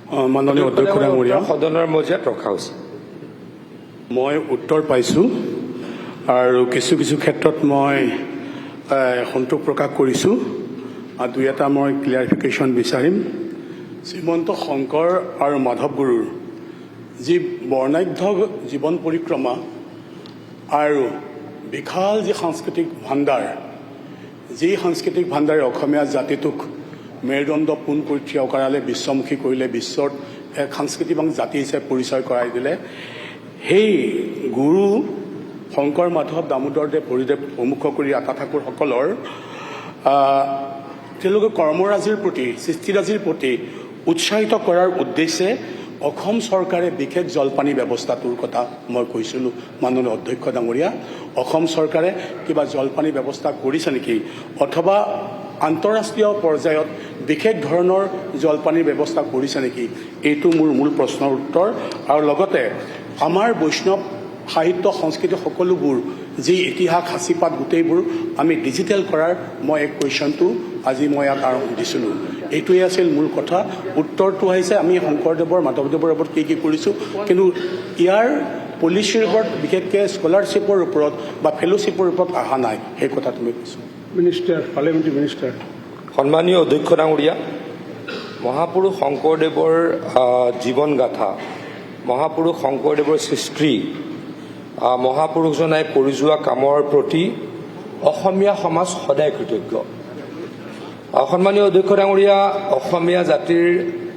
মাননীয় অধ্যক্ষ ডাঙৰীয়া, সদনৰ মজিয়াত ৰখা হৈছে। মই উত্তৰ পাইছোঁ আৰু কিছু ক্ষেত্ৰত মই সন্তোষ প্ৰকাশ কৰিছোঁ। দুই এটা মই ক্লিয়াৰিফিকেশ্যন বিচাৰিম। শ্ৰীমন্ত শংকৰ আৰু মাধৱগুৰুৰ যি বৰ্ণাঢ্য জীৱন পৰিক্ৰমা আৰু বিশাল যি সাংস্কৃতিক ভাণ্ডাৰ, যি সাংস্কৃতিক ভাণ্ডাৰে অসমীয়া জাতিটোক মেৰুদণ্ড পোন কৰালে, বিশ্বমুখী কৰিলে, বিশ্বত এক সাংস্কৃতিক জাতি হিচাপে পৰিচয় কৰাই দিলে, সেই গুৰু শংকৰ মাধৱ দামোদৰদেৱ হৰিদেৱ প্ৰমুখ কৰি আটা ঠাকুৰসকলৰ তেওঁলোকে কৰ্মৰাজিৰ প্ৰতি, সৃষ্টিৰাজিৰ প্ৰতি উৎসাহিত কৰাৰ উদ্দেশ্যে অসম চৰকাৰে বিশেষ জলপানী ব্যৱস্থাটোৰ কথা মই কৈছিলোঁ। মাননীয় অধ্যক্ষ ডাঙৰীয়া, অসম চৰকাৰে কিবা জলপানী ব্যৱস্থা কৰিছে নেকি, অথবা আন্তঃৰাষ্ট্ৰীয় পৰ্যায়ত বিশেষ ধৰণৰ জলপানীৰ ব্যৱস্থা কৰিছে নেকি, এইটো মোৰ মূল প্ৰশ্নৰ উত্তৰ। আৰু লগতে আমাৰ বৈষ্ণৱ সাহিত্য সংস্কৃতি সকলোবোৰ যি ইতিহাস সাঁচিপাত গোটেইবোৰ আমি ডিজিটেল কৰাৰ মই এক কুৱেশ্যনটো আজি মই ইয়াত আৰম্ভ দিছিলোঁ। এইটোৱে আছিল মূল কথা। উত্তৰটো আহিছে আমি শংকৰদেৱৰ মাধৱদেৱৰ ওপৰত কি কৰিছোঁ, কিন্তু ইয়াৰ পলিচিৰ ওপৰত বিশেষকৈ স্কলাৰশ্বিপৰ ওপৰত বা ফেলোশ্বিপৰ ওপৰত অহা নাই, সেই কথাটো মই কৈছোঁ। Minister, parliamentary minister. সন্মানীয় অধ্যক্ষ ডাঙৰীয়া, মহাপুৰুষ শংকৰদেৱৰ জীৱন গাথা, মহাপুৰুষ শংকৰদেৱৰ সৃষ্টি, মহাপুৰুষজনাই কৰি যোৱা কামৰ প্ৰতি অসমীয়া সমাজ সদায় কৃতজ্ঞ। সন্মানীয় অধ্যক্ষ ডাঙৰীয়া, অসমীয়া জাতিৰ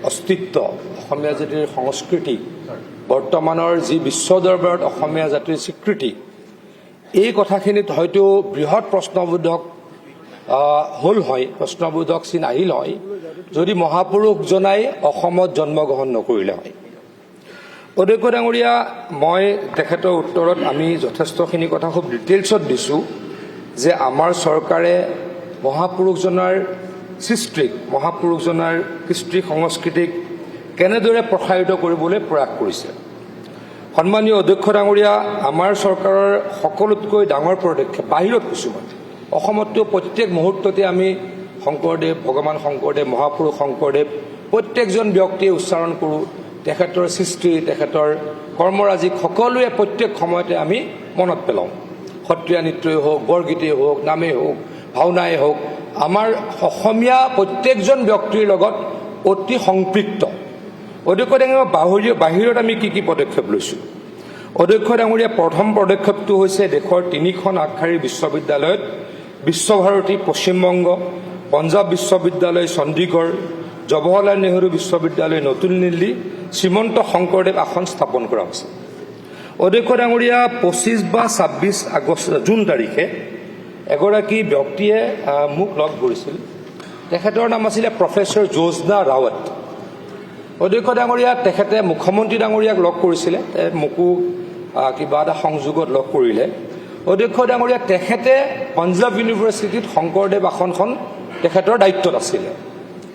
অস্তিত্ব, অসমীয়া জাতিৰ সংস্কৃতি, বৰ্তমানৰ যি বিশ্ব দৰবাৰত অসমীয়া জাতিৰ স্বীকৃতি, এই কথাখিনিত হয়তো বৃহৎ প্ৰশ্নবোধক হ'ল হয়, প্ৰশ্নবোধক চিন আহিল হয়, যদি মহাপুৰুষজনাই অসমত জন্মগ্ৰহণ নকৰিলে হয়। অধ্যক্ষ ডাঙৰীয়া, মই তেখেতৰ উত্তৰত আমি যথেষ্টখিনি কথা খুব ডিটেইলছত দিছোঁ যে আমাৰ চৰকাৰে মহাপুৰুষজনাৰ সৃষ্টিক, মহাপুৰুষজনাৰ কৃষ্টি সংস্কৃতিক কেনেদৰে প্ৰসাৰিত কৰিবলৈ প্ৰয়াস কৰিছে। সন্মানীয় অধ্যক্ষ ডাঙৰীয়া, আমাৰ চৰকাৰৰ সকলোতকৈ ডাঙৰ পদক্ষেপ বাহিৰত কিছুমান, অসমতো প্ৰত্যেক মুহূৰ্ততে আমি শংকৰদেৱ, ভগৱান শংকৰদেৱ, মহাপুৰুষ শংকৰদেৱ প্ৰত্যেকজন ব্যক্তিয়ে উচ্চাৰণ কৰোঁ, তেখেতৰ সৃষ্টি, তেখেতৰ কৰ্মৰাজিক সকলোৱে প্ৰত্যেক সময়তে আমি মনত পেলাওঁ। সত্ৰীয়া নৃত্যই হওক, বৰগীতেই হওক, নামেই হওক, ভাওনাই হওক, আমাৰ অসমীয়া প্ৰত্যেকজন ব্যক্তিৰ লগত অতি সম্পৃক্ত। অধ্যক্ষ ডাঙৰীয়া, বাহিৰত আমি কি পদক্ষেপ লৈছোঁ? অধ্যক্ষ ডাঙৰীয়া, প্ৰথম পদক্ষেপটো হৈছে দেশৰ 3খন আগশাৰীৰ বিশ্ববিদ্যালয়ত বিশ্বভাৰতী পশ্চিমবংগ, পঞ্জাৱ বিশ্ববিদ্যালয় চণ্ডীগড়, জৱাহৰলাল নেহৰু বিশ্ববিদ্যালয় নতুন দিল্লী, শ্ৰীমন্ত শংকৰদেৱ আসন স্থাপন কৰা হৈছে। অধ্যক্ষ ডাঙৰীয়া, 25 বা 26 জুন তাৰিখে এগৰাকী ব্যক্তিয়ে মোক লগ কৰিছিল। তেখেতৰ নাম আছিলে প্ৰফেচৰ জ্যোৎস্না ৰাৱত। অধ্যক্ষ ডাঙৰীয়া, তেখেতে মুখ্যমন্ত্ৰী ডাঙৰীয়াক লগ কৰিছিলে, মোকো কিবা এটা সংযোগত লগ কৰিলে। অধ্যক্ষ ডাঙৰীয়া, তেখেতে পঞ্জাৱ ইউনিভাৰ্চিটিত শংকৰদেৱ আসনখন তেখেতৰ দায়িত্বত আছিলে।